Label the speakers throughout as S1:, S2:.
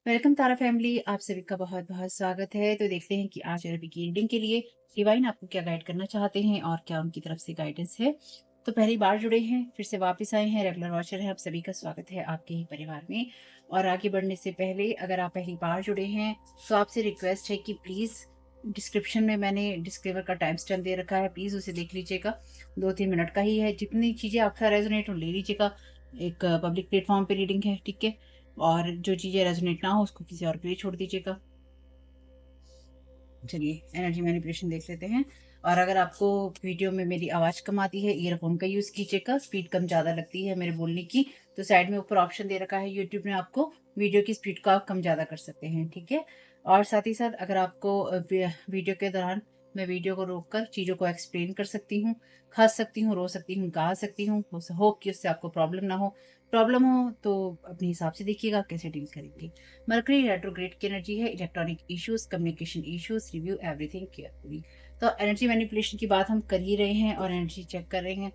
S1: Welcome तारा family, आप सभी का बहुत बहुत स्वागत है। तो देखते हैं कि आज रवि की रीडिंग के लिए डिवाइन आपको क्या गाइड करना चाहते हैं और क्या उनकी तरफ से गाइडेंस है। तो पहली बार जुड़े हैं, फिर से वापस आए हैं, रेगुलर वॉचर हैं, आप सभी का स्वागत है आपके ही परिवार में। और आगे बढ़ने से पहले अगर आप पहली बार जुड़े हैं तो आपसे रिक्वेस्ट है कि प्लीज़ डिस्क्रिप्शन में मैंने डिस्क्लेमर का टाइम स्टैम्प दे रखा है, प्लीज़ उसे देख लीजिएगा। 2-3 मिनट का ही है, जितनी चीज़ें आपका रेजोनेट हो ले लीजिएगा। एक पब्लिक प्लेटफॉर्म पे रीडिंग है, ठीक है। और जो चीज़ें रेज़ोनेट ना हो उसको किसी और के लिए छोड़ दीजिएगा। चलिए एनर्जी मैनिपुलेशन देख लेते हैं। और अगर आपको वीडियो में मेरी आवाज़ कम आती है, ईयरफ़ोन का यूज़ कीजिएगा, स्पीड कम ज़्यादा लगती है मेरे बोलने की, तो साइड में ऊपर ऑप्शन दे रखा है यूट्यूब ने आपको, वीडियो की स्पीड को आप कम ज़्यादा कर सकते हैं, ठीक है? और साथ ही साथ अगर आपको वीडियो के दौरान मैं वीडियो को रोककर चीज़ों को एक्सप्लेन कर सकती हूँ, हँस सकती हूँ, रो सकती हूँ, गा सकती हूँ, होप कि उससे आपको प्रॉब्लम ना हो। प्रॉब्लम हो तो अपने हिसाब से देखिएगा कैसे डील करेंगे। मरकरी रेट्रोग्रेड की एनर्जी है, electronic issues, communication issues, review everything carefully. तो एनर्जी मैनिपुलेशन की बात हम कर ही रहे हैं और एनर्जी चेक कर रहे हैं।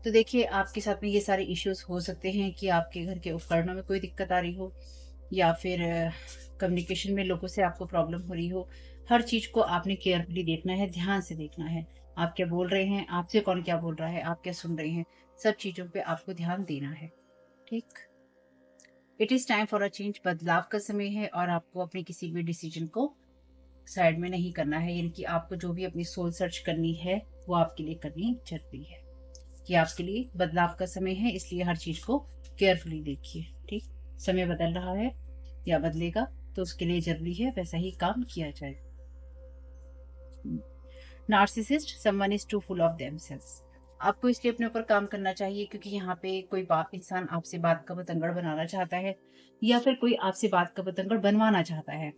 S1: तो देखिए आपके साथ में ये सारे इश्यूज हो सकते हैं कि आपके घर के उपकरणों में कोई दिक्कत आ रही हो, या फिर कम्युनिकेशन में लोगों से आपको प्रॉब्लम हो रही हो। हर चीज़ को आपने केयरफुली देखना है, ध्यान से देखना है। आप क्या बोल रहे हैं, आपसे कौन क्या बोल रहा है, आप क्या सुन रहे हैं, सब चीज़ों पे आपको ध्यान देना है, ठीक। It is time for a change, बदलाव का समय है और आपको अपने किसी भी डिसीजन को साइड में नहीं करना है। यानी कि आपको जो भी अपनी सोल सर्च करनी है वो आपके लिए करनी जरूरी है। कि आपके लिए बदलाव का समय है, इसलिए हर चीज को केयरफुली देखिए, ठीक। समय बदल रहा है या बदलेगा, तो उसके लिए जरूरी है वैसा ही काम किया जाए। Narcissist, someone is too full of themselves. आपको इसलिए अपने ऊपर काम करना चाहिए क्योंकि यहाँ पे कोई बाप इंसान आपसे बात का बतंगड़ बनाना चाहता है, या फिर कोई आपसे बात का बतंगड़ बनवाना चाहता है,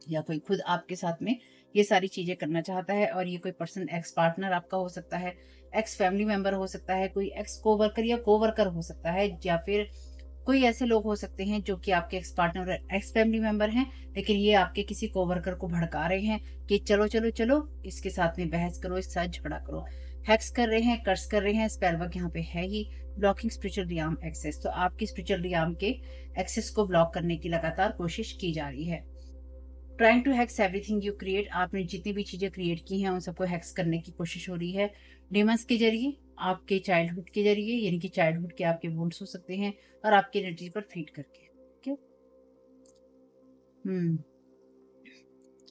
S1: या कोई खुद आपके साथ में ये सारी चीजें करना चाहता है। और ये कोई पर्सन एक्स पार्टनर आपका हो सकता है, एक्स फैमिली मेंबर हो सकता है, कोई एक्स कोवर्कर या कोवर्कर हो सकता है, या फिर कोई ऐसे लोग हो सकते हैं जो कि आपके एक्स पार्टनर और एक्स फैमिली मेंबर हैं, लेकिन ये आपके किसी कोवर्कर को भड़का रहे हैं कि चलो चलो चलो इसके साथ में बहस करो, इसके साथ झगड़ा करो। हैक्स कर रहे हैं, कर्स कर रहे हैं, स्पेल वर्क यहाँ पे है ही। ब्लॉकिंग स्पिरिचुअल रियाम एक्सेस, तो आपकी स्पिरिचुअल रियाम के एक्सेस को ब्लॉक करने की लगातार कोशिश की जा रही है। Trying to hex everything you create, आपने जितनी भी चीजें क्रिएट की हैं उन सबको हैक्स करने की कोशिश हो रही है। डिमंस के जरिए, आपके चाइल्डहुड के जरिए, यानी कि चाइल्डहुड के आपके वुंड्स हो सकते हैं, और आपकी एनर्जी पर फीड करके, ठीक है। हम्म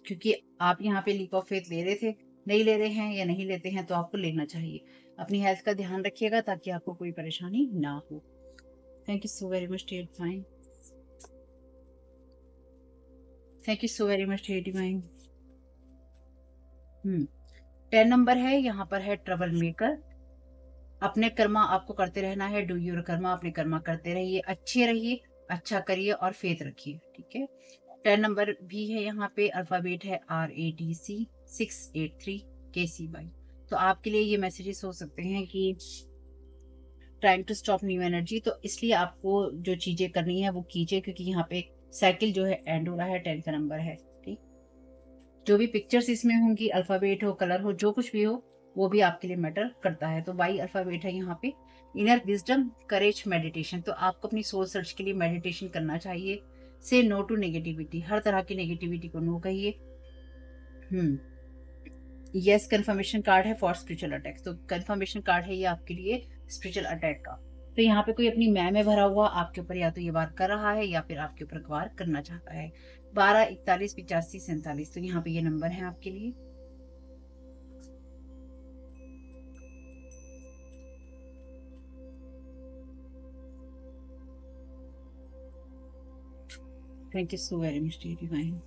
S1: क्योंकि आप यहाँ पे लीप ऑफ फेथ ले रहे थे, नहीं ले रहे हैं या नहीं लेते हैं तो आपको लेना चाहिए। अपनी हेल्थ का ध्यान रखिएगा ताकि आपको कोई परेशानी ना हो। Thank you so very much dear divine. Thank you so very much dear divine. 10 number है, यहाँ पर है ट्रबल मेकर। अपने कर्मा आपको करते रहना है, डू योर कर्मा, अपने कर्मा करते रहिए, अच्छे रहिए, अच्छा करिए और फेथ रखिए, ठीक है। 10 नंबर भी है, यहाँ पे अल्फाबेट है RATC 683 KCY। तो आपके लिए ये मैसेजेस हो सकते हैं कि trying to stop new energy, तो इसलिए आपको जो चीजें करनी है वो कीजिए, क्योंकि यहाँ पे साइकिल जो है एंड हो रहा है, 10 का नंबर है, ठीक। जो भी पिक्चर्स इसमें होंगी, अल्फाबेट हो, कलर हो, जो कुछ भी हो, वो भी आपके लिए मैटर करता है। तो वाई अल्फाबेट है यहाँ पे, इनर विजडम, करेज, मेडिटेशन। तो आपको अपनी सोल सर्च के लिए मेडिटेशन करना चाहिए। से नो टू नेगेटिविटी, हर तरह की नेगेटिविटी को नो कहिए। हम्म यस, कंफर्मेशन कार्ड है फॉर स्पिरिचुअल अटैक, तो कंफर्मेशन कार्ड है ये आपके लिए स्पिरिचुअल अटैक का। तो यहाँ पे कोई अपनी मैं में भरा हुआ आपके ऊपर या तो ये वार कर रहा है या फिर आपके ऊपर वार करना चाहता है। 12 41 85 47, तो यहाँ पे ये नंबर है आपके लिए। Thank you so very much dear divine.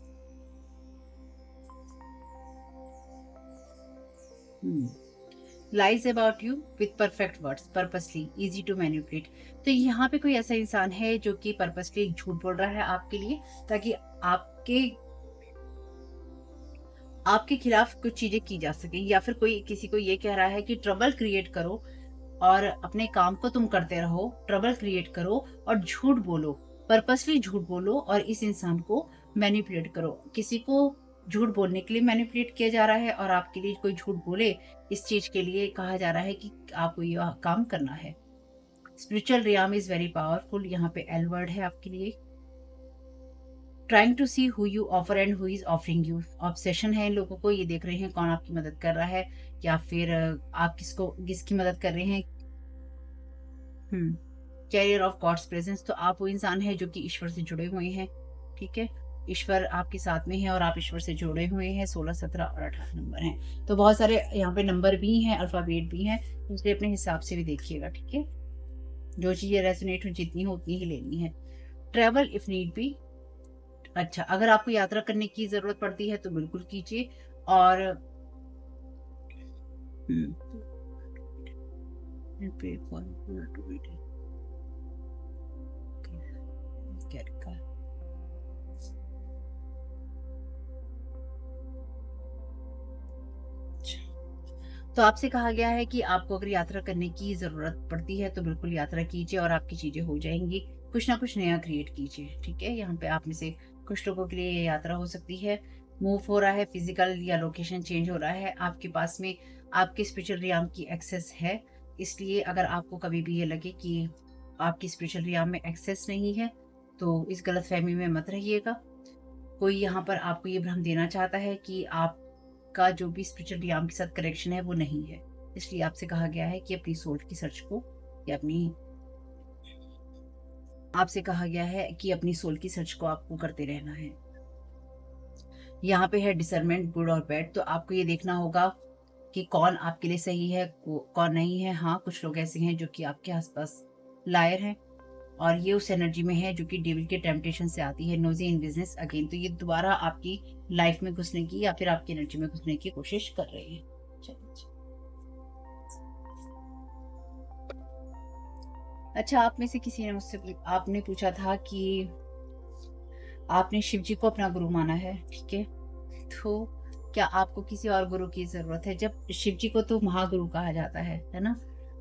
S1: Lies about you with perfect words, purposely easy to manipulate. तो यहाँ पे कोई ऐसा इंसान है जो कि पर्पसली झूठ बोल रहा है आपके लिए, ताकि आपके आपके खिलाफ कुछ चीजें की जा सके, या फिर कोई किसी को ये कह रहा है कि ट्रबल क्रिएट करो और अपने काम को तुम करते रहो, ट्रबल क्रिएट करो और झूठ बोलो, पर्पसली झूठ बोलो और इस इंसान को मैनिपुलेट करो। किसी को झूठ बोलने के लिए मैनिपुलेट किया जा रहा है और आपके लिए कोई झूठ बोले, इस चीज के लिए कहा जा रहा है कि आपको ये काम करना है। Spiritual realm is very powerful, यहाँ पे एल वर्ड है आपके लिए। Trying to see who you offer and who is offering you. Obsession है इन लोगों को, ये देख रहे हैं कौन आपकी मदद कर रहा है या फिर आप किसकी मदद कर रहे हैं। कैरियर ऑफ गॉड्स प्रेजेंस, तो आप वो इंसान है जो कि ईश्वर से जुड़े हुए हैं। ठीक है, ईश्वर आपके साथ में है और आप ईश्वर से जुड़े हुए हैं। 16, 17 और 18 नंबर हैं, तो बहुत सारे यहाँ पे नंबर भी हैं, अल्फाबेट भी हैं, इसलिए अपने हिसाब से भी देखिएगा। ठीक है, जो चीजें रेजोनेट हो जितनी हो उतनी ही लेनी है। ट्रेवल इफ नीड बी, अच्छा अगर आपको यात्रा करने की जरूरत पड़ती है तो बिल्कुल कीजिए। और तो आपसे कहा गया है कि आपको अगर यात्रा करने की ज़रूरत पड़ती है तो बिल्कुल यात्रा कीजिए और आपकी चीज़ें हो जाएँगी। कुछ ना कुछ नया क्रिएट कीजिए, ठीक है? यहाँ पे आप में से कुछ लोगों के लिए ये यात्रा हो सकती है। मूव हो रहा है, फिज़िकल या लोकेशन चेंज हो रहा है। आपके पास में आपके स्पिरिचुअल रियाम की एक्सेस है। इसलिए अगर आपको कभी भी ये लगे कि आपकी स्पिरिचुअल रियाम में एक्सेस नहीं है, तो इस गलतफ़हमी में मत रहिएगा। कोई यहाँ पर आपको ये भ्रम देना चाहता है कि आपका जो भी स्पिरिचुअल रियाम के साथ कनेक्शन है वो नहीं है। इसलिए आपसे कहा गया है कि अपनी सोल की सर्च को या आपसे कहा गया है कि अपनी सोल की सर्च को आपको करते रहना है। यहाँ पे है डिसर्नमेंट गुड और बैड, तो आपको ये देखना होगा कि कौन आपके लिए सही है, कौन नहीं है। हाँ, कुछ लोग ऐसे हैं जो कि आपके आसपास लायर हैं और ये उस एनर्जी में है जो कि डेविल के टेम्पटेशन से आती है, नोजी इन बिजनेस अगेन। तो ये दोबारा आपकी लाइफ में घुसने की या फिर आपकी एनर्जी में घुसने की कोशिश कर रहे हैं। चलिए, अच्छा आप में से किसी ने मुझसे आपने पूछा था कि आपने शिव जी को अपना गुरु माना है, ठीक है? तो क्या आपको किसी और गुरु की जरूरत है? जब शिव जी को तो महागुरु कहा जाता है ना?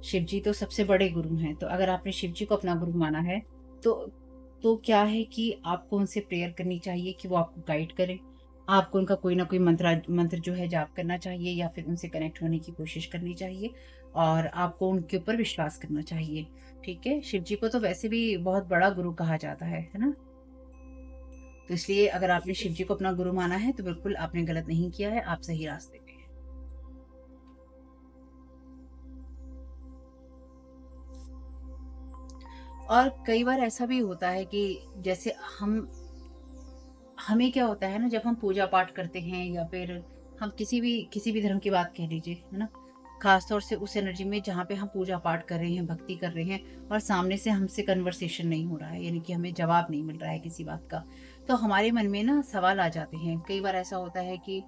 S1: शिव जी तो सबसे बड़े गुरु हैं। तो अगर आपने शिव जी को अपना गुरु माना है तो क्या है कि आपको उनसे प्रेयर करनी चाहिए कि वो आपको गाइड करें। आपको उनका कोई ना कोई मंत्र जो है जाप करना चाहिए या फिर उनसे कनेक्ट होने की कोशिश करनी चाहिए और आपको उनके ऊपर विश्वास करना चाहिए। ठीक है, शिव जी को तो वैसे भी बहुत बड़ा गुरु कहा जाता है ना? तो इसलिए अगर आपने शिव जी को अपना गुरु माना है तो बिल्कुल आपने गलत नहीं किया है, आप सही रास्ते पे हैं। और कई बार ऐसा भी होता है कि जैसे हमें क्या होता है ना, जब हम पूजा पाठ करते हैं या फिर हम किसी भी धर्म की बात कह लीजिए, है ना? खास तौर से उस एनर्जी में जहाँ पे हम पूजा पाठ कर रहे हैं, भक्ति कर रहे हैं और सामने से हमसे कन्वर्सेशन नहीं हो रहा है, यानी कि हमें जवाब नहीं मिल रहा है किसी बात का, तो हमारे मन में ना सवाल आ जाते हैं। कई बार ऐसा होता है कि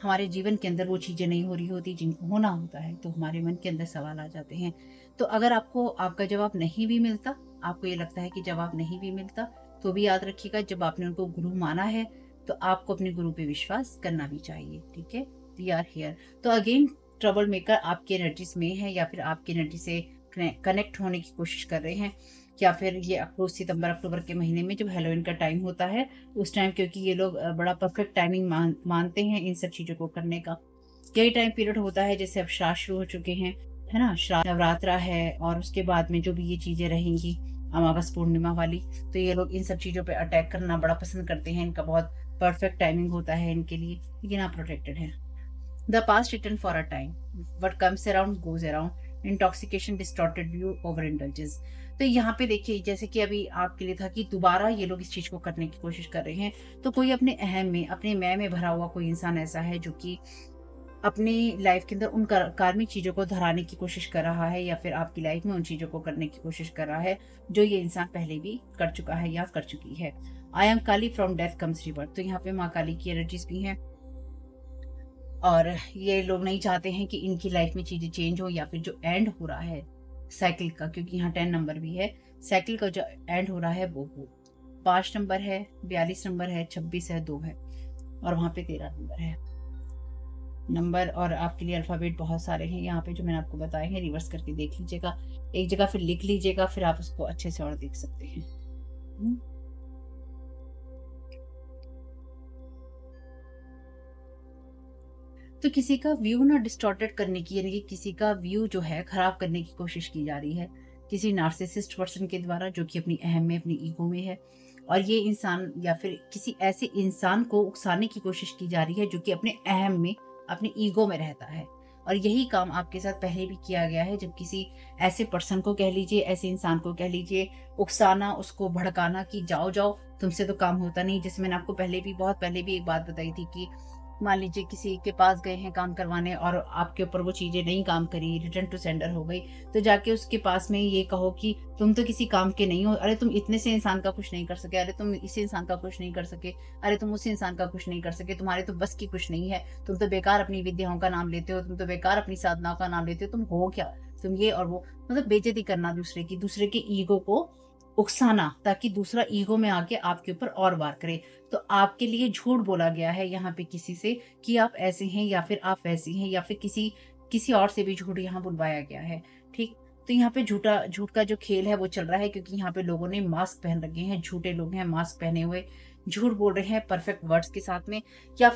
S1: हमारे जीवन के अंदर वो चीज़ें नहीं हो रही होती जिनको होना होता है, तो हमारे मन के अंदर सवाल आ जाते हैं। तो अगर आपको आपका जवाब नहीं भी मिलता, आपको ये लगता है कि जवाब नहीं भी मिलता, तो भी याद रखिएगा जब आपने उनको गुरु माना है, तो आपको अपने गुरु पे विश्वास करना भी चाहिए, ठीक है? We are here. तो अगेन ट्रबल मेकर आपकी एनर्जीज में है या फिर आपकी एनर्जी से कनेक्ट होने की कोशिश कर रहे हैं, या फिर ये सितंबर अक्टूबर के महीने में जब हेलोइन का टाइम होता है उस टाइम, क्योंकि ये लोग बड़ा परफेक्ट टाइमिंग मानते हैं इन सब चीज़ों को करने का। यही टाइम पीरियड होता है, जैसे अब श्राद्ध शुरू हो चुके हैं, है ना? श्राद्ध नवरात्रा है और उसके बाद में जो भी ये चीज़ें रहेंगी अमावस पूर्णिमा वाली, तो ये लोग इन सब चीज़ों पे अटैक करना बड़ा पसंद करते हैं। इनका बहुत परफेक्ट टाइमिंग होता है इनके लिए, लेकिन आप प्रोटेक्टेड हैं। The past return for a time, what comes around goes around, intoxication, distorted view, over indulgence. तो यहाँ पे देखिए, जैसे कि अभी आपके लिए था कि दोबारा ये लोग इस चीज़ को करने की कोशिश कर रहे हैं, तो कोई अपने अहम में, अपने मैं में भरा हुआ कोई इंसान ऐसा है जो कि अपनी लाइफ के अंदर उन कार्मिक चीज़ों को धराने की कोशिश कर रहा है या फिर आपकी लाइफ में उन चीज़ों को करने की कोशिश कर रहा है जो ये इंसान पहले भी कर चुका है या कर चुकी है। I am Kali from death comes rebirth, तो यहाँ पे माँ काली की एनर्जीज भी हैं और ये लोग नहीं चाहते हैं कि इनकी लाइफ में चीज़ें चेंज हो या फिर जो एंड हो रहा है साइकिल का, क्योंकि यहाँ 10 नंबर भी है, साइकिल का जो एंड हो रहा है वो 5 नंबर है, 42 नंबर है, 26 है, 2 है और वहाँ पे 13 नंबर है। नंबर और आपके लिए अल्फ़ाबेट बहुत सारे हैं यहाँ पे जो मैंने आपको बताए हैं, रिवर्स करके देख लीजिएगा, एक जगह फिर लिख लीजिएगा, फिर आप उसको अच्छे से और देख सकते हैं। तो किसी का व्यू ना डिस्टॉर्टेड करने की, यानी कि किसी का व्यू जो है खराब करने की कोशिश की जा रही है किसी नार्सिसिस्ट पर्सन के द्वारा, जो कि अपनी अहम में, अपनी ईगो में है। और ये इंसान या फिर किसी ऐसे इंसान को उकसाने की कोशिश की जा रही है जो कि अपने अहम में, अपने ईगो में रहता है। और यही काम आपके साथ पहले भी किया गया है, जब किसी ऐसे पर्सन को कह लीजिए, ऐसे इंसान को कह लीजिए, उकसाना, उसको भड़काना कि जाओ जाओ, तुमसे तो काम होता नहीं। जैसे मैंने आपको पहले भी, बहुत पहले भी एक बात बताई थी कि मान लीजिए किसी के पास गए हैं काम करवाने और आपके ऊपर वो चीज़ें नहीं काम करी, रिटर्न टू सेंडर हो गई, तो जाके उसके पास में ये कहो कि तुम तो किसी काम के नहीं हो, अरे तुम इतने से इंसान का कुछ नहीं कर सके, अरे तुम इस इंसान का कुछ नहीं कर सके, अरे तुम उस इंसान का कुछ नहीं कर सके, तुम्हारे तो बस की कुछ नहीं है, तुम तो बेकार अपनी विद्याओं का नाम लेते हो, तुम तो बेकार अपनी साधनाओं का नाम लेते हो, तुम हो क्या, तुम ये और वो, मतलब बेइज्जती करना दूसरे के ईगो को उकसाना, ताकि दूसरा ईगो में आके आपके ऊपर और वार करे। तो आपके लिए झूठ बोला गया है यहाँ पे किसी से कि आप ऐसे हैं या फिर आप वैसी हैं, या फिर किसी किसी और से भी झूठ यहाँ बुलवाया गया है, ठीक? तो यहाँ पे झूठ का जो खेल है वो चल रहा है, क्योंकि यहाँ पे लोगों ने मास्क पहन रखे हैं, झूठे लोग हैं मास्क पहने हुए, झूठ बोल रहे हैं परफेक्ट वर्ड्स के साथ में, या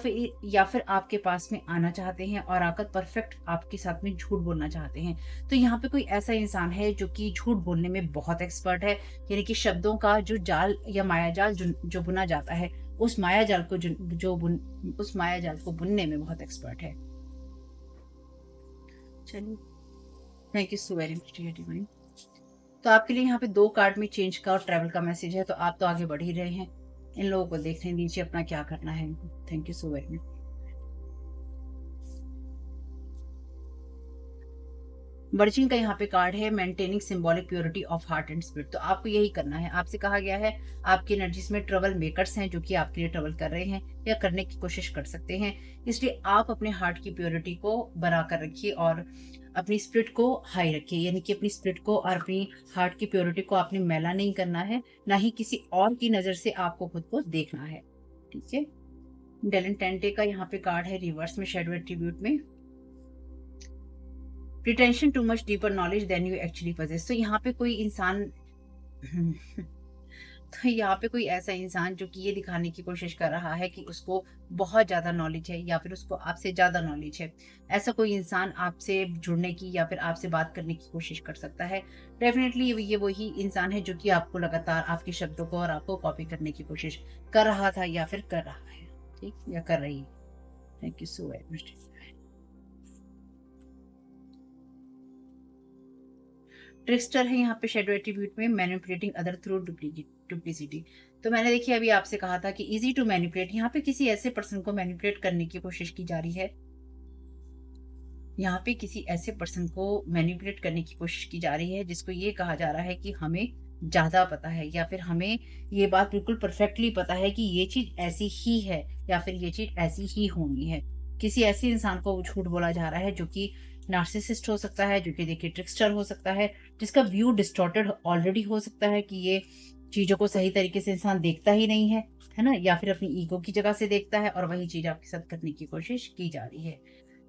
S1: फिर आपके पास में आना चाहते हैं और आकर परफेक्ट आपके साथ में झूठ बोलना चाहते हैं। तो यहाँ पे कोई ऐसा इंसान है जो कि झूठ बोलने में बहुत एक्सपर्ट है, यानी कि शब्दों का जो जाल या माया जाल जो बुना जाता है, उस माया जाल को उस माया जाल को बुनने में बहुत एक्सपर्ट है। चलिए, thank you so very much dear divine. तो आपके लिए यहाँ पे 2 कार्ड में चेंज का और ट्रैवल का मैसेज है, तो आप तो आगे बढ़ ही रहे हैं। इन लोगों को देखने दीजिए अपना क्या करना है इनको। Thank you so very much. Virgin का यहाँ पे कार्ड है maintaining symbolic purity of heart and spirit. तो आपको यही करना है। आपसे कहा गया है, आपकी एनर्जीज में ट्रबल मेकर्स हैं जो कि आपके लिए ट्रबल कर रहे हैं या करने की कोशिश कर सकते हैं, इसलिए आप अपने हार्ट की प्योरिटी को बना कर रखिए और अपनी स्पिरिट को हाई रखिए, यानी कि अपनी स्पिरिट को और अपनी हार्ट की प्योरिटी को आपने मैला नहीं करना है, ना ही किसी और की नजर से आपको खुद को देखना है, ठीक है। डेलन टेंटे का यहाँ पे कार्ड है रिवर्स में शैडो एट्रीब्यूट में, pretension too much deeper knowledge than you actually possess। तो यहाँ पे कोई इंसान तो यहाँ पे कोई ऐसा इंसान जो कि ये दिखाने की कोशिश कर रहा है कि उसको बहुत ज्यादा नॉलेज है या फिर उसको आपसे ज्यादा नॉलेज है, ऐसा कोई इंसान आपसे जुड़ने की या फिर आपसे बात करने की कोशिश कर सकता है। डेफिनेटली ये वही इंसान है जो कि आपको लगातार आपके शब्दों को और आपको कॉपी करने की कोशिश कर रहा था या फिर कर रहा है, ठीक, या कर रही है। Thank you so very much. Trickster है यहाँ पे शैडो एट्रीब्यूट में, मैनिपुलेटिंग अदर थ्रू डुप्लीसिटी। तो मैंने देखिए अभी आपसे कहा था कि इजी टू मैनिपुलेट, यहाँ पे किसी ऐसे पर्सन को मैनिपुलेट करने की कोशिश की जा रही है, यहाँ पे किसी ऐसे पर्सन को मैनिपुलेट करने की कोशिश की जा रही है जिसको ये कहा जा रहा है कि हमें ज्यादा पता है, या फिर हमें ये बात बिल्कुल परफेक्टली पता है कि ये चीज ऐसी ही है या फिर ये चीज ऐसी ही होनी है। किसी ऐसे इंसान को झूठ बोला जा रहा है जो कि नार्सिसिस्ट हो सकता है, जो कि देखिए ट्रिक्स्टर हो सकता है, जिसका व्यू डिस्टॉर्टेड ऑलरेडी हो सकता है कि ये चीजों को सही तरीके से इंसान देखता ही नहीं है ना, या फिर अपनी ईगो की जगह से देखता है और वही चीज आपके साथ करने की कोशिश की जा रही है।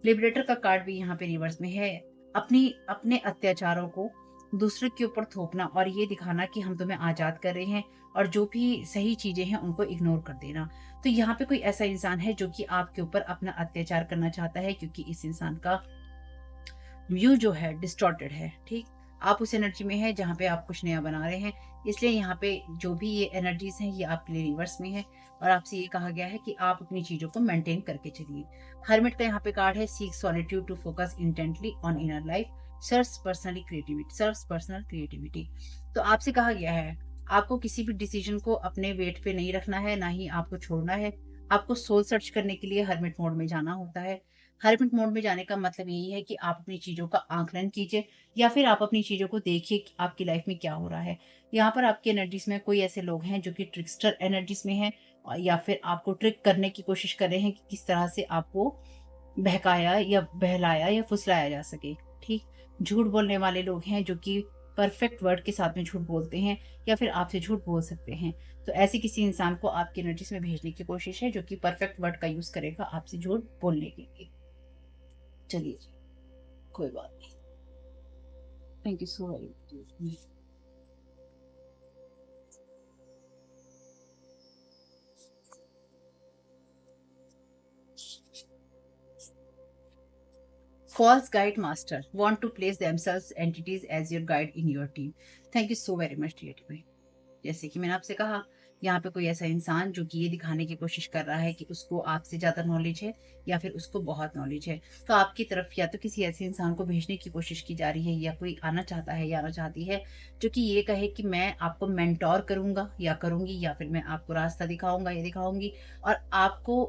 S1: लिबरेटर का कार्ड भी यहाँ पे रिवर्स में है, अपने अत्याचारों को दूसरे के ऊपर थोपना और ये दिखाना कि हम तुम्हें आजाद कर रहे हैं, और जो भी सही चीजें हैं उनको इग्नोर कर देना। तो यहाँ पे कोई ऐसा इंसान है जो कि आपके ऊपर अपना अत्याचार करना चाहता है, क्योंकि इस इंसान का व्यू जो है डिस्टॉर्टेड है, ठीक। आप उस एनर्जी में है जहाँ पे आप कुछ नया बना रहे हैं, इसलिए यहाँ पे जो भी ये एनर्जीज हैं ये आपके लिए रिवर्स में है, और आपसे ये कहा गया है कि आप अपनी चीजों को मेंटेन करके चलिए। हर्मिट का यहाँ पे कार्ड है seek solitude to focus intently on inner life, serves personal creativity. तो आपसे कहा गया है, आपको किसी भी डिसीजन को अपने वेट पे नहीं रखना है, ना ही आपको छोड़ना है। आपको सोल सर्च करने के लिए हर्मिट मोड में जाना होता है। हर्मिट मोड में जाने का मतलब यही है कि आप अपनी चीजों का आकलन कीजिए, या फिर आप अपनी चीजों को देखिए कि आपकी लाइफ में क्या हो रहा है। यहाँ पर आपकी एनर्जीज में कोई ऐसे लोग हैं जो कि ट्रिक्स्टर एनर्जीज में हैं, या फिर आपको ट्रिक करने की कोशिश कर रहे हैं कि किस तरह से आपको बहकाया या बहलाया या फुसलाया जा सके, ठीक। झूठ बोलने वाले लोग हैं जो कि परफेक्ट वर्ड के साथ में झूठ बोलते हैं या फिर आपसे झूठ बोल सकते हैं। तो ऐसे किसी इंसान को आपकी एनर्जीज में भेजने की कोशिश है जो कि परफेक्ट वर्ड का यूज करेगा आपसे झूठ बोलने के लिए। चलिए जी, कोई बात नहीं। Thank you so very much. False guide master want to place themselves entities as your guide in your team. Thank you so very much dear divine। जैसे कि मैंने आपसे कहा यहाँ पे कोई ऐसा इंसान जो कि ये दिखाने की कोशिश कर रहा है कि उसको आपसे ज़्यादा नॉलेज है या फिर उसको बहुत नॉलेज है। तो आपकी तरफ या तो किसी ऐसे इंसान को भेजने की कोशिश की जा रही है या कोई आना चाहता है या आना चाहती है जो कि ये कहे कि मैं आपको मेंटोर करूँगा या करूँगी या फिर मैं आपको रास्ता दिखाऊँगा या दिखाऊँगी, और आपको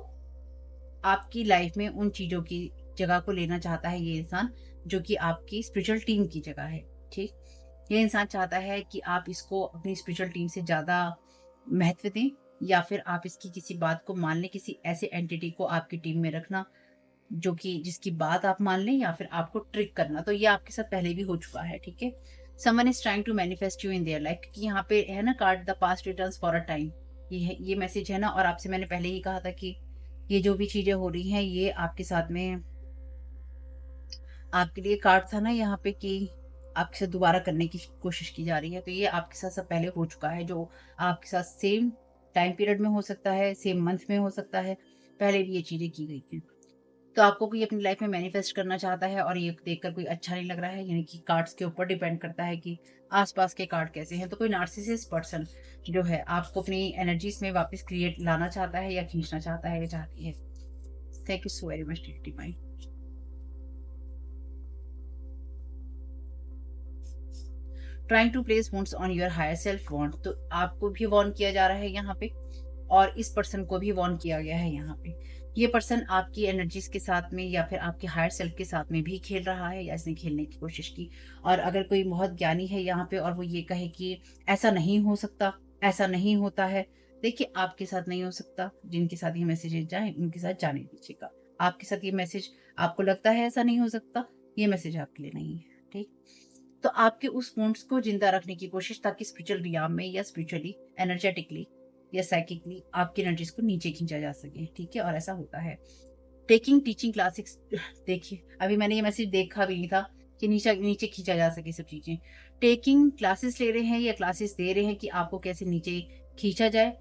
S1: आपकी लाइफ में उन चीज़ों की जगह को लेना चाहता है ये इंसान, जो कि आपकी स्पिरिचुअल टीम की जगह है, ठीक? ये इंसान चाहता है कि आप इसको अपनी स्पिरिचुअल टीम से ज़्यादा महत्व दें या फिर आप इसकी किसी बात को मान लें, किसी ऐसे एंटिटी को आपकी टीम में रखना, जो कि जिसकी बात आप मान लें या फिर आपको ट्रिक करना। तो ये आपके साथ पहले भी हो चुका है, ठीक है? Someone is trying to manifest you in their life, क्योंकि यहाँ पे है ना card the past returns for a time. ये मैसेज है ना, और आपसे मैंने पहले ही कहा था कि ये जो भी चीज़ें हो रही हैं ये आपके साथ में आपके लिए कार्ड था ना यहाँ पे कि आपके साथ दोबारा करने की कोशिश की जा रही है। तो ये आपके साथ सब पहले हो चुका है, जो आपके साथ सेम टाइम पीरियड में हो सकता है, सेम मंथ में हो सकता है। पहले भी ये चीज़ें की गई थी। तो आपको कोई अपनी लाइफ में मैनिफेस्ट करना चाहता है और ये देखकर कोई अच्छा नहीं लग रहा है, यानी कि कार्ड्स के ऊपर डिपेंड करता है कि आस-पास के कार्ड कैसे हैं। तो कोई नार्सिसिस्ट पर्सन जो है आपको अपनी एनर्जीज़ में वापस क्रिएट लाना चाहता है या खींचना चाहता है या चाहती है। Thank you so very much divine. Trying to place wants on your higher self want, तो आपको भी वॉर्न किया जा रहा है यहाँ पे और इस पर्सन को भी वॉर्न किया गया है यहाँ पे। ये पर्सन आपकी एनर्जीज के साथ में या फिर आपके हायर सेल्फ के साथ में भी खेल रहा है या इसने खेलने की कोशिश की। और अगर कोई बहुत ज्ञानी है यहाँ पे और वो ये कहे कि ऐसा नहीं हो सकता, ऐसा नहीं होता है, देखिए आपके साथ नहीं हो सकता। जिनके साथ ये मैसेजेस जाए उनके साथ जाने दीजिएगा। आपके साथ ये मैसेज आपको लगता है ऐसा नहीं हो सकता, ये मैसेज आपके लिए नहीं है, ठीक? तो आपके उस वुंड्स को जिंदा रखने की कोशिश, ताकि स्पिरिचुअल रियाम में या स्पिरिचुअली, एनर्जेटिकली या साइकिकली आपकी एनर्जीज को नीचे खींचा जा सके, ठीक है? और ऐसा होता है। टेकिंग टीचिंग क्लासेस, देखिए अभी मैंने ये मैसेज देखा भी नहीं था कि नीचे नीचे खींचा जा सके सब चीजें। टेकिंग क्लासेस ले रहे हैं या क्लासेस दे रहे हैं कि आपको कैसे नीचे खींचा जाए,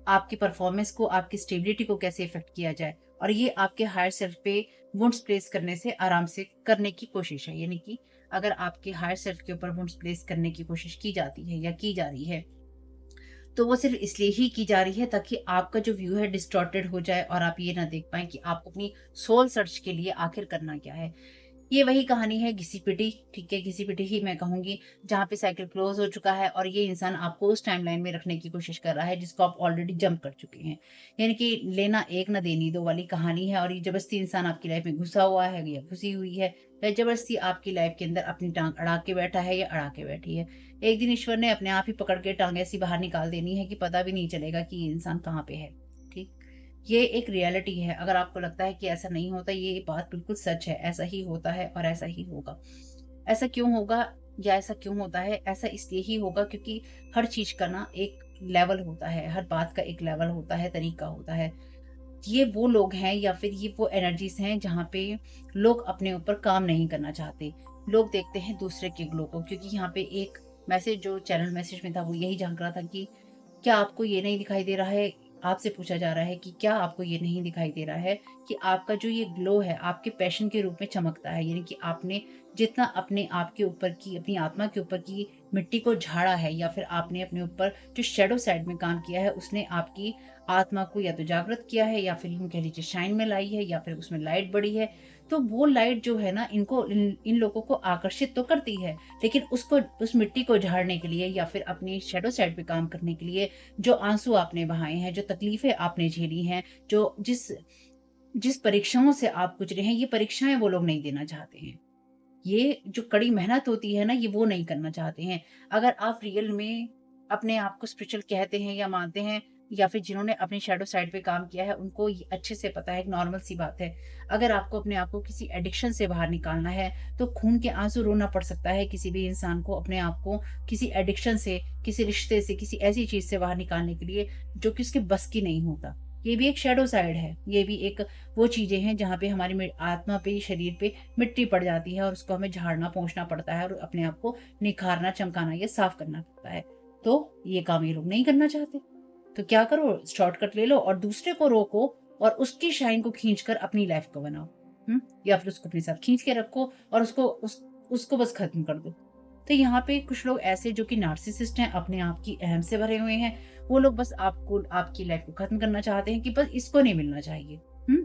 S1: आपकी परफॉर्मेंस को, आपकी स्टेबिलिटी को कैसे इफेक्ट किया जाए, और ये आपके हायर सेल्फ पे वुंड्स प्लेस करने से आराम से करने की कोशिश है। यानी कि अगर आपके हायर सेल्फ के ऊपर वुंड्स प्लेस करने की कोशिश की जाती है या की जा रही है, तो वो सिर्फ इसलिए ही की जा रही है ताकि आपका जो व्यू है डिस्टॉर्टेड हो जाए और आप ये ना देख पाएँ कि आपको अपनी सोल सर्च के लिए आखिर करना क्या है। ये वही कहानी है घिसी-पिटी, ठीक है? घिसी-पिटी ही मैं कहूँगी, जहाँ पे साइकिल क्लोज़ हो चुका है और ये इंसान आपको उस टाइमलाइन में रखने की कोशिश कर रहा है जिसको आप ऑलरेडी जंप कर चुके हैं। यानी कि लेना एक ना देनी दो वाली कहानी है, और ये ज़बरदस्ती इंसान आपकी लाइफ़ में घुसा हुआ है या घुसी हुई है या ज़बरदस्ती आपकी लाइफ़ के अंदर अपनी टाँग अड़ा के बैठा है या अड़ा के बैठी है। एक दिन ईश्वर ने अपने आप ही पकड़ के टाँग ऐसी बाहर निकाल देनी है कि पता भी नहीं चलेगा कि ये इंसान कहाँ पे है, ठीक? ये एक रियलिटी है। अगर आपको लगता है कि ऐसा नहीं होता, ये बात बिल्कुल सच है। ऐसा ही होता है और ऐसा ही होगा। ऐसा क्यों होगा या ऐसा क्यों होता है? ऐसा इसलिए ही होगा क्योंकि हर चीज़ का ना एक लेवल होता है, हर बात का एक लेवल होता है, तरीका होता है। ये वो लोग हैं या फिर ये वो एनर्जीज़ हैं जहाँ पे लोग अपने ऊपर काम नहीं करना चाहते। लोग देखते हैं दूसरे के ग्लो को, क्योंकि यहाँ पे एक मैसेज जो चैनल मैसेज में था वो यही झाँक रहा था कि क्या आपको ये नहीं दिखाई दे रहा है? आपसे पूछा जा रहा है कि क्या आपको ये नहीं दिखाई दे रहा है कि आपका जो ये ग्लो है आपके पैशन के रूप में चमकता है? यानी कि आपने जितना अपने आप के ऊपर की, अपनी आत्मा के ऊपर की मिट्टी को झाड़ा है या फिर आपने अपने ऊपर जो शैडो साइड में काम किया है, उसने आपकी आत्मा को या तो जागृत किया है या फिर यूँ कह लीजिए शाइन में लाई है या फिर उसमें लाइट बढ़ी है। तो वो लाइट जो है ना, इनको इन लोगों को आकर्षित तो करती है, लेकिन उसको, उस मिट्टी को झाड़ने के लिए या फिर अपनी शैडो साइड पे काम करने के लिए जो आंसू आपने बहाए हैं, जो तकलीफ़ें आपने झेली हैं, जो जिस जिस परीक्षाओं से आप गुज़रे हैं, ये परीक्षाएँ वो लोग नहीं देना चाहते हैं। ये जो कड़ी मेहनत होती है ना, ये वो नहीं करना चाहते हैं। अगर आप रियल में अपने आप को स्पिरिचुअल कहते हैं या मानते हैं, या फिर जिन्होंने अपनी शैडो साइड पे काम किया है, उनको ये अच्छे से पता है, एक नॉर्मल सी बात है। अगर आपको अपने आप को किसी एडिक्शन से बाहर निकालना है, तो खून के आँसू रोना पड़ सकता है किसी भी इंसान को अपने आप को किसी एडिक्शन से, किसी रिश्ते से, किसी ऐसी चीज़ से बाहर निकालने के लिए जो कि उसके बस की नहीं होता। ये भी एक शैडो साइड है। ये भी एक वो चीज़ें हैं जहाँ पे हमारी आत्मा पे, शरीर पे मिट्टी पड़ जाती है और उसको हमें झाड़ना पोंछना पड़ता है और अपने आप को निखारना, चमकाना या साफ करना पड़ता है। तो ये काम ये लोग नहीं करना चाहते। तो क्या करो, शॉर्टकट ले लो और दूसरे को रोको और उसकी शाइन को खींचकर अपनी लाइफ को बनाओ। या फिर उसको अपने साथ खींच के रखो और उसको बस खत्म कर दो। तो यहाँ पे कुछ लोग ऐसे जो कि नार्सिसिस्ट हैं, अपने आप की अहम से भरे हुए हैं, वो लोग बस आपको आपकी लाइफ को खत्म करना चाहते हैं कि बस इसको नहीं मिलना चाहिए। हुँ?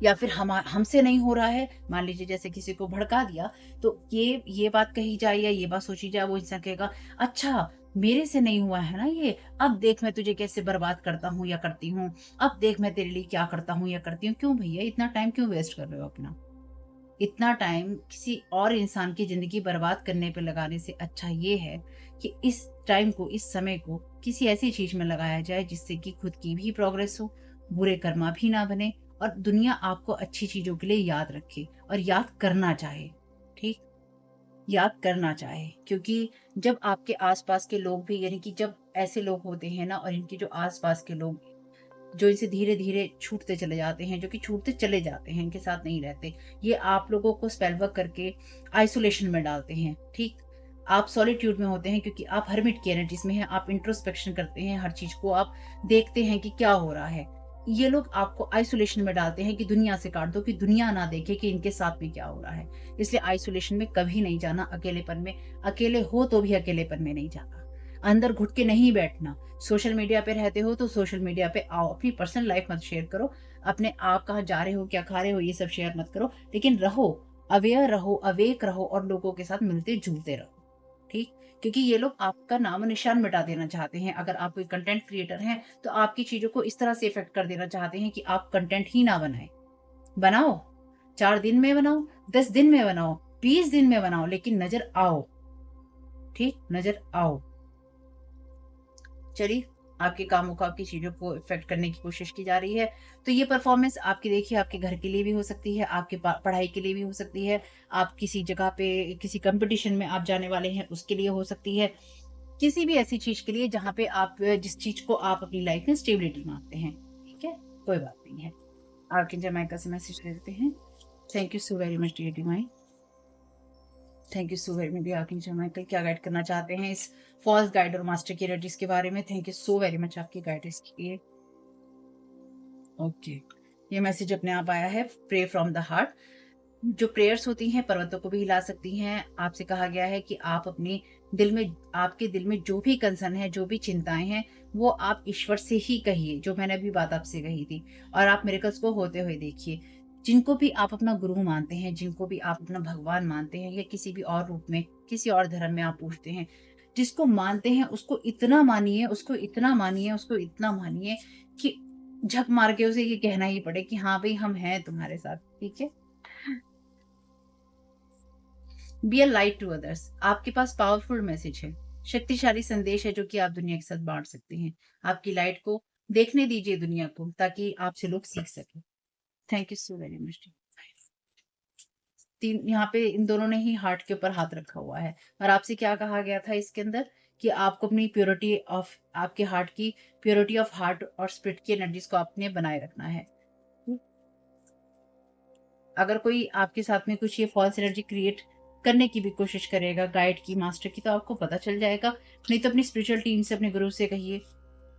S1: या फिर हमसे नहीं हो रहा है, मान लीजिए जैसे किसी को भड़का दिया, तो ये बात कही जाए या ये बात सोची जाए, वो इंसान कहेगा, अच्छा मेरे से नहीं हुआ है ना ये, अब देख मैं तुझे कैसे बर्बाद करता हूँ या करती हूँ, अब देख मैं तेरे लिए क्या करता हूँ या करती हूँ। क्यों भैया इतना टाइम क्यों वेस्ट कर रहे हो अपना? इतना टाइम किसी और इंसान की ज़िंदगी बर्बाद करने पे लगाने से अच्छा ये है कि इस टाइम को, इस समय को किसी ऐसी चीज़ में लगाया जाए जिससे कि खुद की भी प्रोग्रेस हो, बुरे कर्मा भी ना बने और दुनिया आपको अच्छी चीज़ों के लिए याद रखे और याद करना चाहे, ठीक? याद करना चाहे, क्योंकि जब आपके आस-पास के लोग भी, यानी कि जब ऐसे लोग होते हैं ना और इनके जो आस-पास के लोग जो इनसे धीरे-धीरे छूटते चले जाते हैं, जो कि छूटते चले जाते हैं, इनके साथ नहीं रहते। ये आप लोगों को स्पेल वर्क करके आइसोलेशन में डालते हैं, ठीक? आप सॉलिट्यूड में होते हैं क्योंकि आप हर्मिट की एनर्जीज़ में हैं, आप इंट्रोस्पेक्शन करते हैं, हर चीज़ को आप देखते हैं कि क्या हो रहा है। ये लोग आपको आइसोलेशन में डालते हैं कि दुनिया से काट दो, कि दुनिया ना देखे कि इनके साथ में क्या हो रहा है। इसलिए आइसोलेशन में कभी नहीं जाना, अकेलेपन में, अकेले हो तो भी अकेलेपन में नहीं जाना। अंदर घुट के नहीं बैठना। सोशल मीडिया पे रहते हो तो सोशल मीडिया पे आओ, अपनी पर्सनल लाइफ मत शेयर करो। अपने आप कहाँ जा रहे हो, क्या खा रहे हो, ये सब शेयर मत करो। लेकिन रहो, अवेयर रहो, अवेक रहो और लोगों के साथ मिलते-जुलते रहो, ठीक? क्योंकि ये लोग आपका नामो-निशान मिटा देना चाहते हैं। अगर आप कोई कंटेंट क्रिएटर हैं, तो आपकी चीज़ों को इस तरह से इफ़ेक्ट कर देना चाहते हैं कि आप कंटेंट ही ना बनाएँ। बनाओ, 4 दिन में बनाओ, 10 दिन में बनाओ, 20 दिन में बनाओ, लेकिन नज़र आओ, ठीक? नज़र आओ। चलिए, आपके कामों को, आपकी चीज़ों को इफ़ेक्ट करने की कोशिश की जा रही है। तो ये परफ़ॉर्मेंस आपकी देखिए आपके घर के लिए भी हो सकती है, आपके पढ़ाई के लिए भी हो सकती है, आप किसी जगह पे किसी कॉम्पिटिशन में आप जाने वाले हैं उसके लिए हो सकती है। किसी भी ऐसी चीज़ के लिए जहाँ पे आप जिस चीज़ को आप अपनी लाइफ़ में स्टेबिलिटी मानते हैं, ठीक है? कोई बात नहीं है। आर्कएंजल माइकल से मैसेज दे देते हैं। Thank you so very much dear divine. Thank you so very much dear archangel Michael, क्या गाइड करना चाहते हैं इस फॉल्स गाइड और मास्टर की एनर्जीज के बारे में? Thank you so very much आपकी गाइडेंस के लिए। ओके, ये मैसेज अपने आप आया है, प्रे फ्रॉम द हार्ट। जो प्रेयर्स होती हैं पर्वतों को भी हिला सकती हैं। आपसे कहा गया है कि आप अपने दिल में, आपके दिल में जो भी कंसर्न है, जो भी चिंताएं हैं, वो आप ईश्वर से ही कहिए, जो मैंने अभी बात आपसे कही थी, और आप मिरेकल्स को होते हुए देखिए। जिनको भी आप अपना गुरु मानते हैं, जिनको भी आप अपना भगवान मानते हैं या किसी भी और रूप में, किसी और धर्म में आप पूछते हैं, जिसको मानते हैं उसको इतना मानिए, उसको इतना मानिए, उसको इतना मानिए कि झक मार के उसे ये कहना ही पड़े कि हाँ भाई हम हैं तुम्हारे साथ, ठीक है? Be a light to others. आपके पास पावरफुल मैसेज है, शक्तिशाली संदेश है जो कि आप दुनिया के साथ बांट सकते हैं। आपकी लाइट को देखने दीजिए दुनिया को, ताकि आपसे लोग सीख सकें। Thank you so very much. तीन यहाँ पे इन दोनों ने ही हार्ट के ऊपर हाथ रखा हुआ है, और आपसे क्या कहा गया था इसके अंदर कि आपको अपनी प्योरिटी ऑफ, आपके हार्ट की प्योरिटी ऑफ हार्ट और स्पिरिट की एनर्जीज को आपने बनाए रखना है। अगर कोई आपके साथ में कुछ ये फॉल्स एनर्जी क्रिएट करने की भी कोशिश करेगा, गाइड की, मास्टर की, तो आपको पता चल जाएगा। नहीं तो अपनी स्पिरिचुअल टीम से, अपने गुरु से कहिए,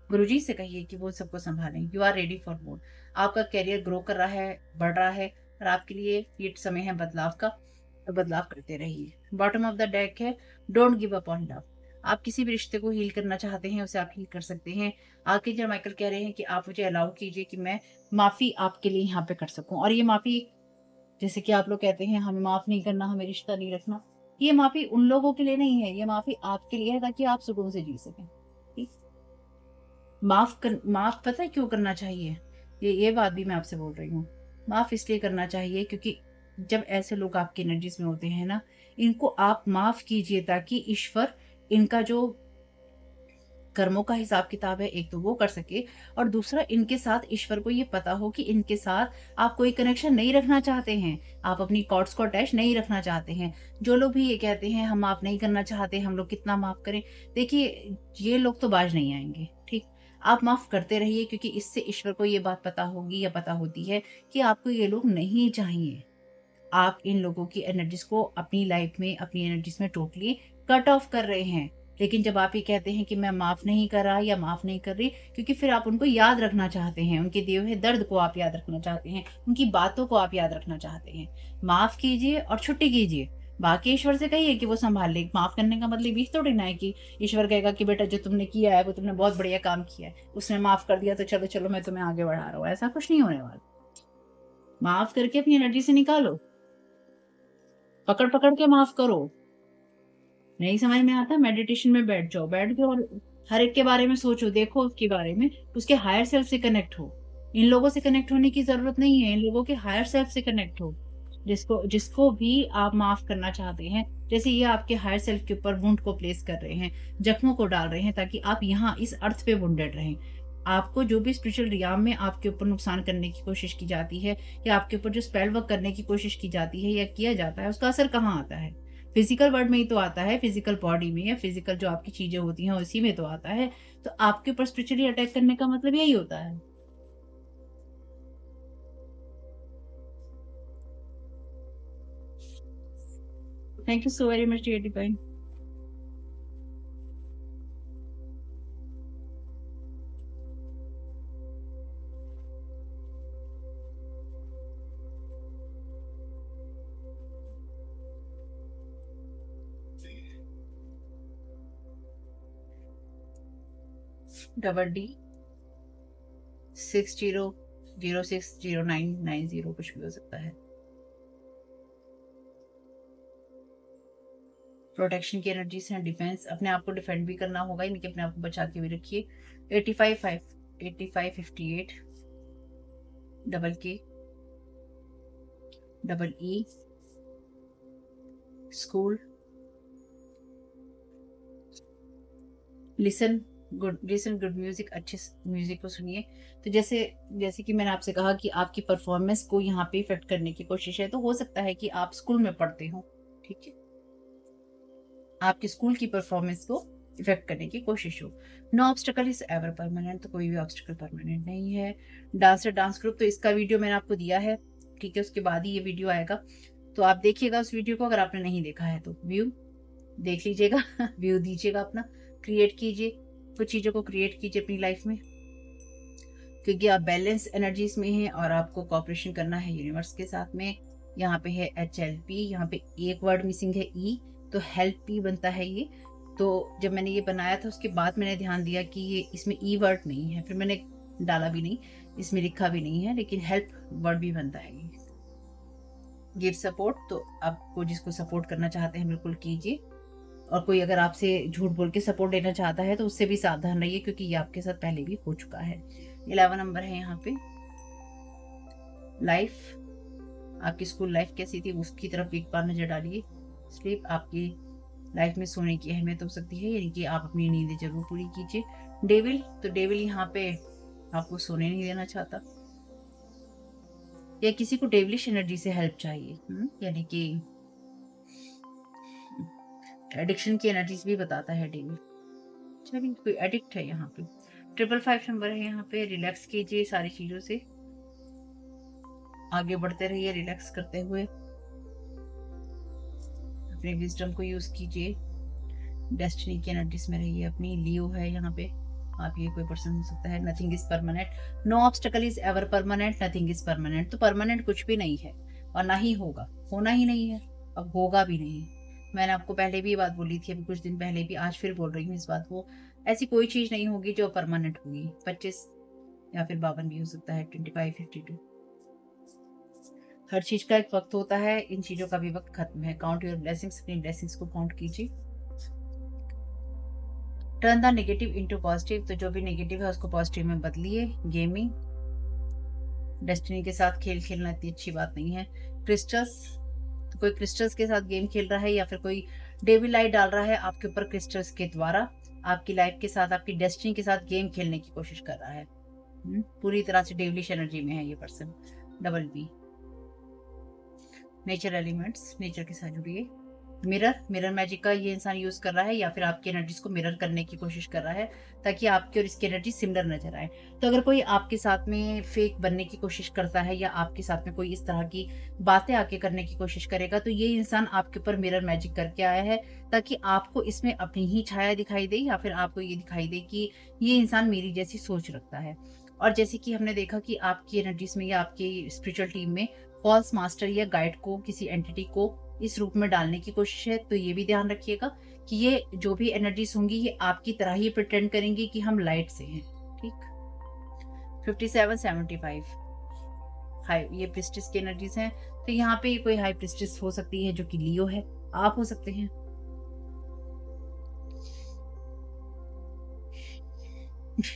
S1: गुरुजी से कहिए कि वो सबको सँभालें। You are ready for more. आपका करियर ग्रो कर रहा है, बढ़ रहा है, और आपके लिए ये समय है बदलाव का, तो बदलाव करते रहिए। बॉटम ऑफ द डेक है, don't give up on love. आप किसी भी रिश्ते को हील करना चाहते हैं, उसे आप हील कर सकते हैं। आर्कएंजल माइकल कह रहे हैं कि आप मुझे अलाउ कीजिए कि मैं माफ़ी आपके लिए यहाँ पे कर सकूँ, और ये माफ़ी, जैसे कि आप लोग कहते हैं हमें माफ़ नहीं करना, हमें रिश्ता नहीं रखना। ये माफ़ी उन लोगों के लिए नहीं है, ये माफ़ी आपके लिए है, ताकि आप सुकून से जी सकें। ठीक? माफ़ पता है क्यों करना चाहिए? ये बात भी मैं आपसे बोल रही हूँ। माफ़ इसलिए करना चाहिए क्योंकि जब ऐसे लोग आपकी एनर्जीज़ में होते हैं ना, इनको आप माफ़ कीजिए ताकि ईश्वर इनका जो कर्मों का हिसाब किताब है, एक तो वो कर सके, और दूसरा इनके साथ ईश्वर को ये पता हो कि इनके साथ आप कोई कनेक्शन नहीं रखना चाहते हैं, आप अपनी कॉर्ड्स को अटैच नहीं रखना चाहते हैं। जो लोग भी ये कहते हैं हम माफ़ नहीं करना चाहते, हम लोग कितना माफ़ करें, देखिए ये लोग तो बाज नहीं आएँगे, ठीक? आप माफ़ करते रहिए, क्योंकि इससे ईश्वर को ये बात पता होगी या पता होती है कि आपको ये लोग नहीं चाहिए। आप इन लोगों की एनर्जीज़ को अपनी लाइफ में, अपनी एनर्जीज़ में टोटली कट ऑफ कर रहे हैं। लेकिन जब आप ये कहते हैं कि मैं माफ़ नहीं कर रहा या माफ़ नहीं कर रही, क्योंकि फिर आप उनको याद रखना चाहते हैं, उनके दिए हुए दर्द को आप याद रखना चाहते हैं, उनकी बातों को आप याद रखना चाहते हैं। माफ़ कीजिए और छुट्टी कीजिए। बाकी ईश्वर से कहिए कि वो संभाल ले। माफ करने का मतलब ये थोड़ी ना है कि ईश्वर कहेगा कि बेटा जो तुमने किया है वो तुमने बहुत बढ़िया काम किया है, उसने माफ कर दिया तो चलो चलो मैं तुम्हें आगे बढ़ा रहा हूँ, ऐसा कुछ नहीं होने वाला। माफ करके अपनी एनर्जी से निकालो, पकड़ पकड़ के माफ करो। नहीं समझ में आता, मेडिटेशन में बैठ जाओ, बैठ के और हर एक के बारे में सोचो, देखो उसके बारे में, उसके हायर सेल्फ से कनेक्ट हो। इन लोगों से कनेक्ट होने की जरूरत नहीं है, इन लोगों के हायर सेल्फ से कनेक्ट हो। जिसको जिसको भी आप माफ करना चाहते हैं, जैसे ये आपके हायर सेल्फ के ऊपर वुंड को प्लेस कर रहे हैं, जख्मों को डाल रहे हैं, ताकि आप यहाँ इस अर्थ पे वुंडेड रहें। आपको जो भी स्पिरिचुअल रियाम में आपके ऊपर नुकसान करने की कोशिश की जाती है, या आपके ऊपर जो स्पेल वर्क करने की कोशिश की जाती है या किया जाता है, उसका असर कहाँ आता है? फिजिकल वर्ल्ड में ही तो आता है, फिजिकल बॉडी में या फिजिकल जो आपकी चीजें होती हैं उसी में तो आता है। तो आपके ऊपर स्पिरिचुअली अटैक करने का मतलब यही होता है। Thank you so very much dear divine. Double D 60060990 कुछ भी हो सकता है। प्रोटेक्शन की एनर्जी से डिफेंस, अपने आप को डिफेंड भी करना होगा, इनके अपने आप को बचा के भी रखिए। 8558 डबल के double E school listen good music, अच्छे म्यूजिक को सुनिए। तो जैसे जैसे कि मैंने आपसे कहा कि आपकी परफॉर्मेंस को यहाँ पे इफेक्ट करने की कोशिश है, तो हो सकता है कि आप स्कूल में पढ़ते हो, ठीक है, आपके स्कूल की परफॉर्मेंस को इफेक्ट करने की कोशिश हो। No obstacle is ever permanent, तो कोई भी ऑब्स्टेकल परमानेंट नहीं है। डांसर डांस ग्रुप, तो इसका वीडियो मैंने आपको दिया है, ठीक है, उसके बाद ही ये वीडियो आएगा, तो आप देखिएगा उस वीडियो को, अगर आपने नहीं देखा है तो व्यू देख लीजिएगा व्यू दीजिएगा अपना, क्रिएट कीजिए, कुछ चीज़ों को क्रिएट कीजिए अपनी लाइफ में, क्योंकि आप बैलेंस एनर्जीज में हैं और आपको कॉपरेशन करना है यूनिवर्स के साथ में। यहाँ पे है HLP, यहाँ पे एक वर्ड मिसिंग है E, तो हेल्प पी बनता है ये। तो जब मैंने ये बनाया था उसके बाद मैंने ध्यान दिया कि ये इसमें E वर्ड नहीं है, फिर मैंने डाला भी नहीं, इसमें लिखा भी नहीं है, लेकिन हेल्प वर्ड भी बनता है ये। गिव सपोर्ट, तो आपको जिसको सपोर्ट करना चाहते हैं बिल्कुल कीजिए, और कोई अगर आपसे झूठ बोल के सपोर्ट लेना चाहता है तो उससे भी सावधान रहिए, क्योंकि ये आपके साथ पहले भी हो चुका है। 11 नंबर है यहाँ पे। लाइफ, आपकी स्कूल लाइफ कैसी थी उसकी तरफ एक बार नजर डालिए। स्लीप, आपकी लाइफ में सोने की अहमियत हो सकती है, यानी कि आप अपनी नींदें जरूर पूरी कीजिए। डेविल, तो डेविल यहाँ पे आपको सोने नहीं देना चाहता, या किसी को डेविलिश एनर्जी से हेल्प चाहिए, यानी कि एडिक्शन की एनर्जीज भी बताता है डेविल। चलिए, कोई एडिक्ट है यहाँ पे। 555 नंबर है यहाँ पे। रिलैक्स कीजिए सारी चीजों से, आगे बढ़ते रहिए रिलैक्स करते हुए, अपने विजडम को यूज कीजिए, डेस्टिनी की एनर्जीज में रहिए अपनी। लियो है यहाँ पे, आप ये कोई पर्सन हो सकता है। Nothing is permanent, no obstacle is ever permanent, nothing is permanent, तो परमानेंट कुछ भी नहीं है और ना ही होगा, होना ही नहीं है, अब होगा भी नहीं। मैंने आपको पहले भी ये बात बोली थी, अभी कुछ दिन पहले भी, आज फिर बोल रही हूँ इस बात को, ऐसी कोई चीज नहीं होगी जो परमानेंट होगी। 25 या फिर 52 भी हो सकता है, 25 52। हर चीज का एक वक्त होता है, इन चीजों का भी वक्त खत्म है। काउंट योर ब्लेसिंग्स, अपनी ब्लेसिंग्स को काउंट कीजिए। Turn the negative into positive, तो जो भी नेगेटिव है उसको पॉजिटिव में बदलिए। गेमिंग, डेस्टिनी के साथ खेल खेलना इतनी अच्छी बात नहीं है। क्रिस्टल्स, तो कोई क्रिस्टल्स के साथ गेम खेल रहा है, या फिर कोई डेविल लाइट डाल रहा है आपके ऊपर क्रिस्टल्स के द्वारा, आपकी लाइफ के साथ, आपकी डेस्टिनी के साथ गेम खेलने की कोशिश कर रहा है। पूरी तरह से डेविलिश एनर्जी में है ये person. Double B, nature elements, nature के साथ जुड़िए। मिरर मैजिक का ये इंसान यूज कर रहा है, या फिर आपकी एनर्जीज को मिरर करने की कोशिश कर रहा है, ताकि आपकी और इसकी एनर्जी सिमिलर नजर आए। तो अगर कोई आपके साथ में फेक बनने की कोशिश करता है, या आपके साथ में कोई इस तरह की बातें आके करने की कोशिश करेगा, तो ये इंसान आपके ऊपर मिरर मैजिक करके आया है, ताकि आपको इसमें अपनी ही छाया दिखाई दे, या फिर आपको ये दिखाई दे कि ये इंसान मेरी जैसी सोच रखता है। और जैसे कि हमने देखा कि आपकी एनर्जीज में या आपकी स्पिरिचुअल टीम में फॉल्स मास्टर या गाइड को, किसी एंटिटी को इस रूप में डालने की कोशिश है। तो ये भी ध्यान रखिएगा कि ये जो भी एनर्जीज होंगी ये आपकी तरह ही प्रिटेंड करेंगी कि हम लाइट से हैं। ठीक। 5775 हाई, ये प्रिस्टिस की एनर्जीज हैं। तो यहाँ पे कोई हाई प्रिस्टिस हो सकती है जो कि लियो है, आप हो सकते हैं।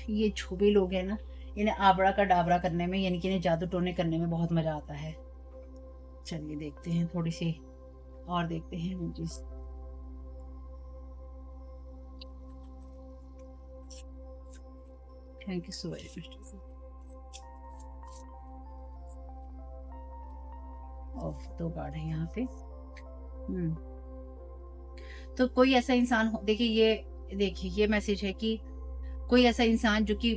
S1: ये जो भी लोग हैं ना, इन्हें आबड़ा का डाबड़ा करने में, यानी कि इन्हें जादू टोने करने में बहुत मजा आता है। चलिए देखते हैं थोड़ी सी और देखते हैं energies. Thank you so very much. Of 2 card है यहाँ पे। तो कोई ऐसा इंसान हो, देखिए ये मैसेज है कि कोई ऐसा इंसान जो कि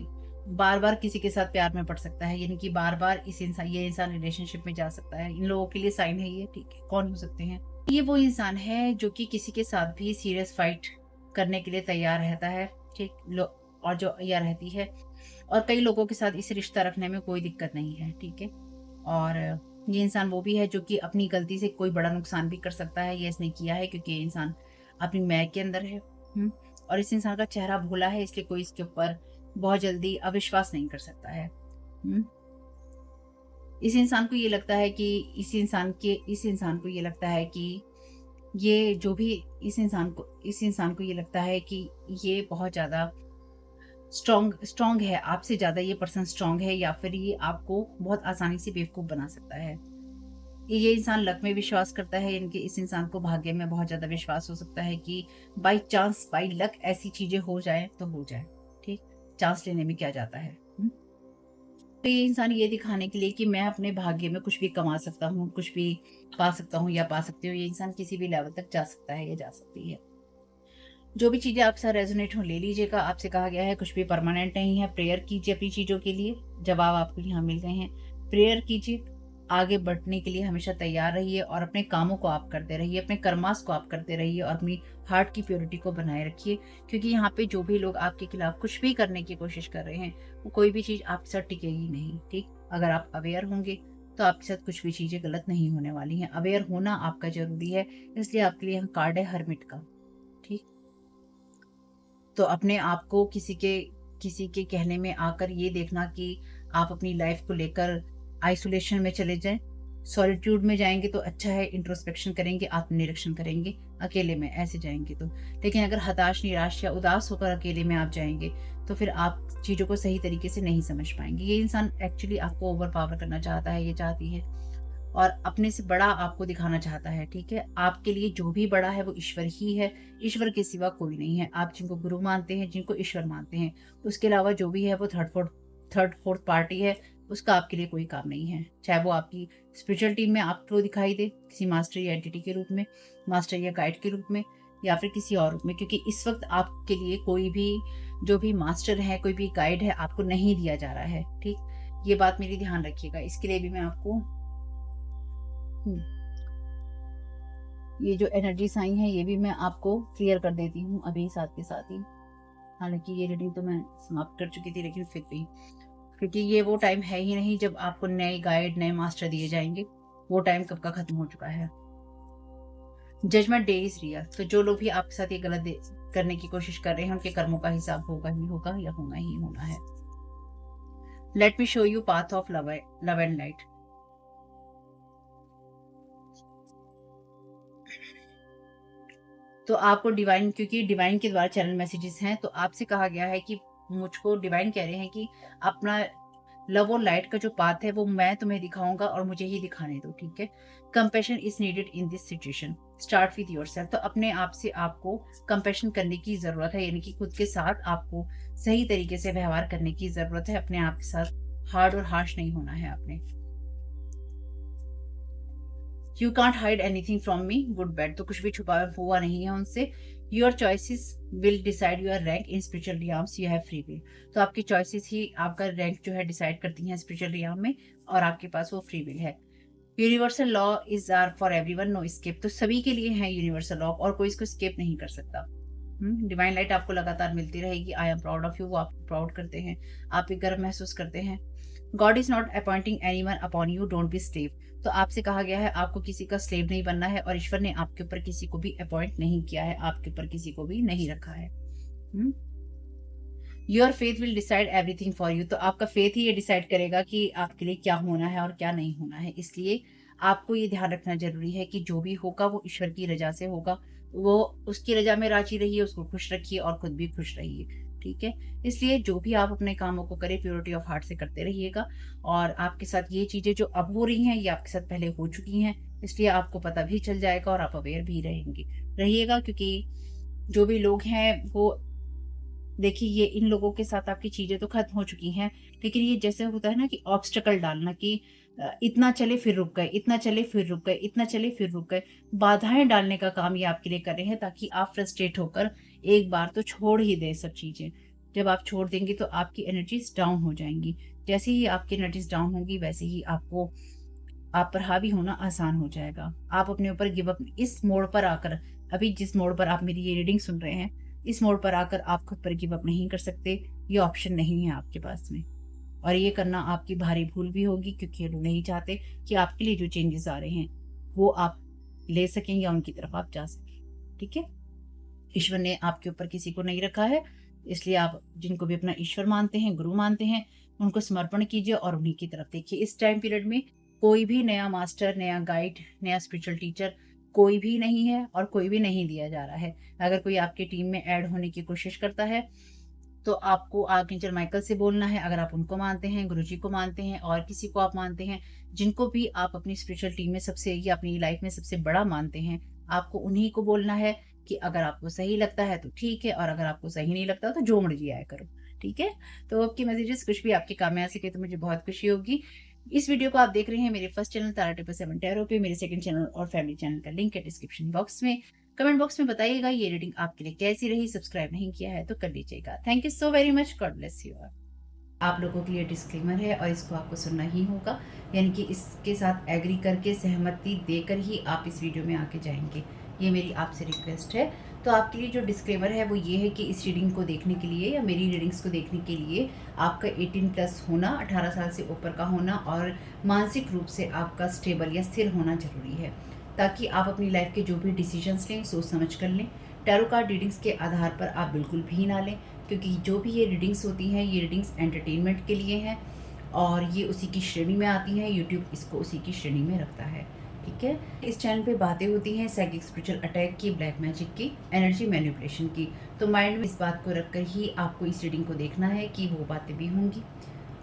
S1: बार बार किसी के साथ प्यार में पड़ सकता है, यानी कि बार बार ये इंसान रिलेशनशिप में जा सकता है। इन लोगों के लिए साइन है ये। ठीक है, कौन हो सकते हैं? ये वो इंसान है जो कि किसी के साथ भी सीरियस फाइट करने के लिए तैयार रहता है। ठीक, और जो या रहती है, और कई लोगों के साथ इसे रिश्ता रखने में कोई दिक्कत नहीं है। ठीक है, और ये इंसान वो भी है जो कि अपनी गलती से कोई बड़ा नुकसान भी कर सकता है। ये इसने किया है क्योंकि ये इंसान अपनी मैय के अंदर है। और इस इंसान का चेहरा भोला है, इसलिए कोई इसके ऊपर बहुत जल्दी अविश्वास नहीं कर सकता है। इस इंसान को ये लगता है कि इस इंसान को ये लगता है कि ये जो भी इस इंसान को ये लगता है कि ये बहुत ज़्यादा स्ट्रॉन्ग है, आपसे ज़्यादा ये पर्सन स्ट्रॉन्ग है, या फिर ये आपको बहुत आसानी से बेवकूफ़ बना सकता है। ये इंसान लक में विश्वास करता है, यानी कि इस इंसान को भाग्य में बहुत ज़्यादा विश्वास हो सकता है कि बाई चांस, बाई लक ऐसी चीज़ें हो जाएँ तो हो जाए। ठीक, चांस लेने में क्या जाता है। तो ये इंसान ये दिखाने के लिए कि मैं अपने भाग्य में कुछ भी कमा सकता हूँ, कुछ भी पा सकता हूँ या पा सकती हूँ, ये इंसान किसी भी लेवल तक जा सकता है या जा सकती है। जो भी चीज़ें आपसे रेजोनेट हो ले लीजिएगा। आपसे कहा गया है कुछ भी परमानेंट नहीं है। प्रेयर कीजिए अपनी चीज़ों के लिए, जवाब आपको यहाँ मिल गए हैं। प्रेयर कीजिए, आगे बढ़ने के लिए हमेशा तैयार रहिए और अपने कामों को आप करते रहिए, अपने कर्मास को आप करते रहिए और अपनी हार्ट की प्योरिटी को बनाए रखिए। क्योंकि यहाँ पे जो भी लोग आपके खिलाफ कुछ भी करने की कोशिश कर रहे हैं, वो कोई भी चीज़ आपके साथ टिकेगी नहीं। ठीक, अगर आप अवेयर होंगे तो आपके साथ कुछ भी चीज़ें गलत नहीं होने वाली हैं। अवेयर होना आपका ज़रूरी है, इसलिए आपके लिए यहाँ कार्ड है हर्मिट का। ठीक, तो अपने आप को किसी के कहने में आकर ये देखना कि आप अपनी लाइफ को लेकर आइसोलेशन में चले जाएं, सॉलिट्यूड में जाएंगे तो अच्छा है। इंट्रोस्पेक्शन करेंगे, आत्मनिरीक्षण करेंगे अकेले में, ऐसे जाएंगे तो। लेकिन अगर हताश, निराश या उदास होकर अकेले में आप जाएंगे तो फिर आप चीज़ों को सही तरीके से नहीं समझ पाएंगे। ये इंसान एक्चुअली आपको ओवर पावर करना चाहता है, ये चाहती है, और अपने से बड़ा आपको दिखाना चाहता है। ठीक है, आपके लिए जो भी बड़ा है वो ईश्वर ही है, ईश्वर के सिवा कोई नहीं है। आप जिनको गुरु मानते हैं, जिनको ईश्वर मानते हैं, उसके अलावा जो भी है वो थर्ड फोर्थ पार्टी है, उसका आपके लिए कोई काम नहीं है। चाहे वो आपकी स्पिरिचुअल टीम में आपको दिखाई दे किसी मास्टर या एंटिटी के रूप में, मास्टर या गाइड के रूप में, या फिर किसी और रूप में, क्योंकि इस वक्त आपके लिए कोई भी जो भी मास्टर है, कोई भी गाइड है, आपको नहीं दिया जा रहा है। ठीक, ये बात मेरी ध्यान रखिएगा। इसके लिए भी मैं आपको ये जो एनर्जीज आई हैं ये भी मैं आपको क्लियर कर देती हूँ अभी साथ के साथ ही। हालांकि ये रीडिंग तो मैं समाप्त कर चुकी थी, लेकिन फिर भी, क्योंकि ये वो टाइम है ही नहीं जब आपको नए गाइड, नए मास्टर दिए जाएंगे। वो टाइम कब का खत्म हो चुका है। Judgment day is real. तो जो लोग भी आपके साथ ये गलत करने की कोशिश कर रहे हैं, उनके कर्मों का हिसाब होगा ही होगा, या होना ही होना है। Let me show you path of love and light. तो आपको डिवाइन, क्योंकि डिवाइन के द्वारा चैनल मैसेजेस हैं, तो आपसे कहा गया है कि मुझको डिवाइन कह रहे हैं कि अपना लव और लाइट का जो पाथ है वो मैं तुम्हें दिखाऊंगा और मुझे ही दिखाने दो। ठीक है, compassion is needed in this situation, start with yourself. तो अपने आप से आपको कंपैशन करने की जरूरत है, यानी कि खुद के साथ आपको सही तरीके से व्यवहार करने की जरूरत है। अपने आप के साथ हार्ड और हार्श नहीं होना है आपने। You can't hide anything from me, good bad. तो कुछ भी छुपा हुआ नहीं है उनसे। Your choices will decide your rank in spiritual realms, you have free will. तो आपकी चॉइसेस ही आपका रैंक जो है डिसाइड करती हैं स्पिरिचुअल रियाम में, और आपके पास वो फ्री विल है। Universal law is are for everyone, no escape. तो सभी के लिए है यूनिवर्सल लॉ, और कोई इसको स्केप नहीं कर सकता। डिवाइन लाइट आपको लगातार मिलती रहेगी। I am proud of you, वो आपको प्राउड करते हैं, आप एक गर्व महसूस करते हैं। God is not appointing anyone upon you, don't be slave. तो आपसे कहा गया है आपको किसी का स्लेव नहीं बनना है, और ईश्वर ने आपके ऊपर किसी को भी अपॉइंट नहीं किया है, आपके ऊपर किसी को भी नहीं रखा है। Your faith will decide everything for you. तो आपका फेथ ही ये डिसाइड करेगा कि आपके लिए क्या होना है और क्या नहीं होना है। इसलिए आपको ये ध्यान रखना जरूरी है कि जो भी होगा वो ईश्वर की रजा से होगा। वो उसकी रजा में राजी रहिए, उसको खुश रखिए और खुद भी खुश रहिए। ठीक है, इसलिए जो भी आप अपने कामों को करें प्योरिटी ऑफ हार्ट से करते रहिएगा। और आपके साथ ये चीजें जो अब हो रही हैं ये आपके साथ पहले हो चुकी हैं, इसलिए आपको पता भी चल जाएगा और आप अवेयर भी रहिएगा। क्योंकि जो भी लोग हैं वो, देखिए ये इन लोगों के साथ आपकी चीजें तो खत्म हो चुकी हैं, लेकिन ये जैसे होता है ना कि ऑब्स्टेकल डालना कि इतना चले फिर रुक गए, इतना चले फिर रुक गए, इतना चले फिर रुक गए, बाधाएं डालने का काम ये आपके लिए कर रहे हैं, ताकि आप फ्रस्ट्रेट होकर एक बार तो छोड़ ही दें सब चीजें। जब आप छोड़ देंगे तो आपकी एनर्जीज डाउन हो जाएंगी। जैसे ही आपकी एनर्जीज डाउन होगी वैसे ही आपको आप पर हावी होना आसान हो जाएगा। आप अपने ऊपर गिव अप इस मोड़ पर आकर, अभी जिस मोड़ पर आप मेरी ये रीडिंग सुन रहे हैं, इस मोड़ पर आकर आप खुद पर गिव अप नहीं कर सकते। ये ऑप्शन नहीं है आपके पास में, और ये करना आपकी भारी भूल भी होगी, क्योंकि ये लोग नहीं चाहते कि आपके लिए जो चेंजेस आ रहे हैं वो आप ले सकें या उनकी तरफ आप जा सकें। ठीक है, ईश्वर ने आपके ऊपर किसी को नहीं रखा है, इसलिए आप जिनको भी अपना ईश्वर मानते हैं, गुरु मानते हैं, उनको समर्पण कीजिए और उन्हीं की तरफ देखिए। इस टाइम पीरियड में कोई भी नया मास्टर, नया गाइड, नया स्पिरिचुअल टीचर कोई भी नहीं है और कोई भी नहीं दिया जा रहा है। अगर कोई आपकी टीम में ऐड होने की कोशिश करता है तो आपको आर्कएंजल माइकल से बोलना है, अगर आप उनको मानते हैं, गुरुजी को मानते हैं और किसी को आप मानते हैं, जिनको भी आप अपनी स्पिरिचुअल टीम में सबसे या अपनी लाइफ में सबसे बड़ा मानते हैं, आपको उन्हीं को बोलना है कि अगर आपको सही लगता है तो ठीक है, और अगर आपको सही नहीं लगता तो जो मर्जी आया करो। ठीक है, तो आपकी मैसेजेस कुछ भी आपके काम में आ सके तो मुझे बहुत खुशी होगी। इस वीडियो को आप देख रहे हैं मेरे फर्स्ट चैनल तारा 777 टैरो पे। मेरे सेकंड चैनल और फैमिली चैनल का लिंक है डिस्क्रिप्शन बॉक्स में। कमेंट बॉक्स में बताइएगा ये रीडिंग आपके लिए कैसी रही। सब्सक्राइब नहीं किया है तो कर लीजिएगा। Thank you so very much, God bless you. आप लोगों के लिए डिस्क्लेमर है और इसको आपको सुनना ही होगा, यानी कि इसके साथ एग्री करके सहमति देकर ही आप इस वीडियो में आके जाएंगे। ये मेरी आपसे रिक्वेस्ट है। तो आपके लिए जो डिस्क्लेमर है वो ये है कि इस रीडिंग को देखने के लिए या मेरी रीडिंग्स को देखने के लिए आपका 18+ होना, 18 साल से ऊपर का होना और मानसिक रूप से आपका स्टेबल या स्थिर होना जरूरी है, ताकि आप अपनी लाइफ के जो भी डिसीजंस लें सोच समझ कर लें। टैरो कार्ड रीडिंग्स के आधार पर आप बिल्कुल भी ना लें, क्योंकि जो भी ये रीडिंग्स होती हैं ये रीडिंग्स एंटरटेनमेंट के लिए हैं और ये उसी की श्रेणी में आती हैं। यूट्यूब इसको उसी की श्रेणी में रखता है। ठीक है, इस चैनल पे बातें होती हैं साइकिक स्पिरिचुअल अटैक की, ब्लैक मैजिक की, एनर्जी मैनिपुलेशन की। तो माइंड में इस बात को रखकर ही आपको इस रीडिंग को देखना है कि वो बातें भी होंगी।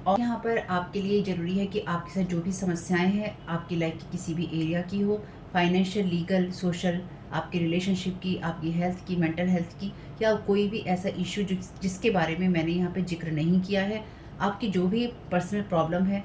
S1: और यहाँ पर आपके लिए ज़रूरी है कि आपके साथ जो भी समस्याएं हैं आपकी लाइफ की किसी भी एरिया की हो, फाइनेंशियल, लीगल, सोशल, आपकी रिलेशनशिप की, आपकी हेल्थ की, मेंटल हेल्थ की, या कोई भी ऐसा इश्यू जिसके बारे में मैंने यहाँ पे जिक्र नहीं किया है, आपकी जो भी पर्सनल प्रॉब्लम है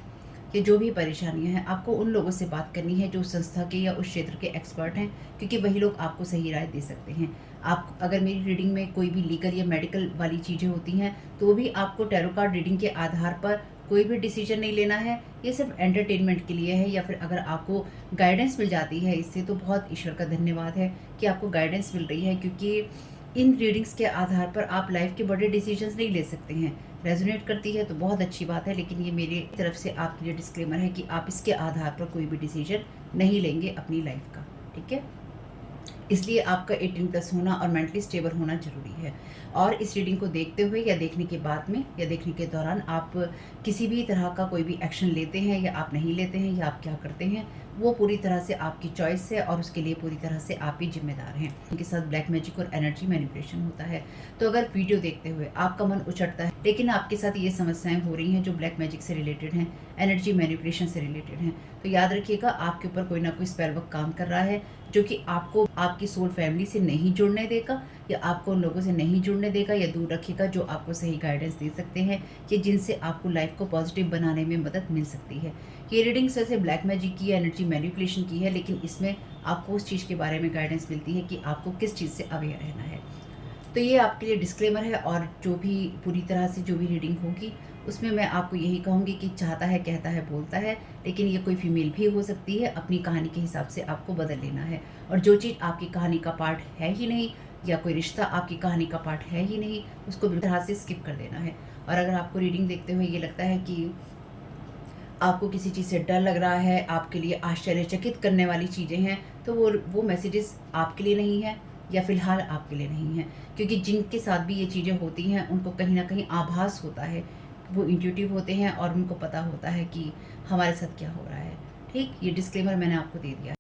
S1: या जो भी परेशानियां हैं, आपको उन लोगों से बात करनी है जो संस्था के या उस क्षेत्र के एक्सपर्ट हैं, क्योंकि वही लोग आपको सही राय दे सकते हैं। आप अगर मेरी रीडिंग में कोई भी लीगल या मेडिकल वाली चीज़ें होती हैं तो भी आपको टैरो कार्ड रीडिंग के आधार पर कोई भी डिसीजन नहीं लेना है। ये सिर्फ एंटरटेनमेंट के लिए है, या फिर अगर आपको गाइडेंस मिल जाती है इससे तो बहुत ईश्वर का धन्यवाद है कि आपको गाइडेंस मिल रही है, क्योंकि इन रीडिंग्स के आधार पर आप लाइफ के बड़े डिसीजंस नहीं ले सकते हैं। रेजोनेट करती है तो बहुत अच्छी बात है, लेकिन ये मेरी तरफ से आपके लिए डिस्क्लेमर है कि आप इसके आधार पर कोई भी डिसीजन नहीं लेंगे अपनी लाइफ का। ठीक है, इसलिए आपका 18+ होना और मेंटली स्टेबल होना जरूरी है। और इस रीडिंग को देखते हुए या देखने के बाद में या देखने के दौरान आप किसी भी तरह का कोई भी एक्शन लेते हैं या आप नहीं लेते हैं या आप क्या करते हैं, वो पूरी तरह से आपकी चॉइस है और उसके लिए पूरी तरह से आप ही जिम्मेदार हैं। उनके साथ ब्लैक मैजिक और एनर्जी मैनिपुलेशन होता है। तो अगर वीडियो देखते हुए आपका मन उचटता है लेकिन आपके साथ ये समस्याएं हो रही हैं जो ब्लैक मैजिक से रिलेटेड हैं, एनर्जी मैनिपुलेशन से रिलेटेड हैं, तो याद रखिएगा आपके ऊपर कोई ना कोई स्पेल वर्क काम कर रहा है, जो कि आपको आपकी सोल फैमिली से नहीं जुड़ने देगा या आपको उन लोगों से नहीं जुड़ने देगा या दूर रखेगा जो आपको सही गाइडेंस दे सकते हैं कि जिनसे आपको लाइफ को पॉजिटिव बनाने में मदद मिल सकती है। ये रीडिंग्स वैसे ब्लैक मैजिक की, एनर्जी मैनिपुलेशन की है, लेकिन इसमें आपको उस चीज़ के बारे में गाइडेंस मिलती है कि आपको किस चीज़ से अवेयर रहना है। तो ये आपके लिए डिस्क्लेमर है। और जो भी पूरी तरह से जो भी रीडिंग होगी उसमें मैं आपको यही कहूँगी कि चाहता है, कहता है, बोलता है, लेकिन ये कोई फीमेल भी हो सकती है। अपनी कहानी के हिसाब से आपको बदल लेना है, और जो चीज़ आपकी कहानी का पार्ट है ही नहीं या कोई रिश्ता आपकी कहानी का पार्ट है ही नहीं, उसको बिल्कुल तरह से स्किप कर देना है। और अगर आपको रीडिंग देखते हुए ये लगता है कि आपको किसी चीज़ से डर लग रहा है, आपके लिए आश्चर्यचकित करने वाली चीज़ें हैं, तो वो मैसेजेस आपके लिए नहीं है या फ़िलहाल आपके लिए नहीं है। क्योंकि जिनके साथ भी ये चीज़ें होती हैं, उनको कहीं न कहीं आभास होता है। वो इंट्यूटिव होते हैं और उनको पता होता है कि हमारे साथ क्या हो रहा है। ठीक? ये डिस्क्लेमर मैंने आपको दे दिया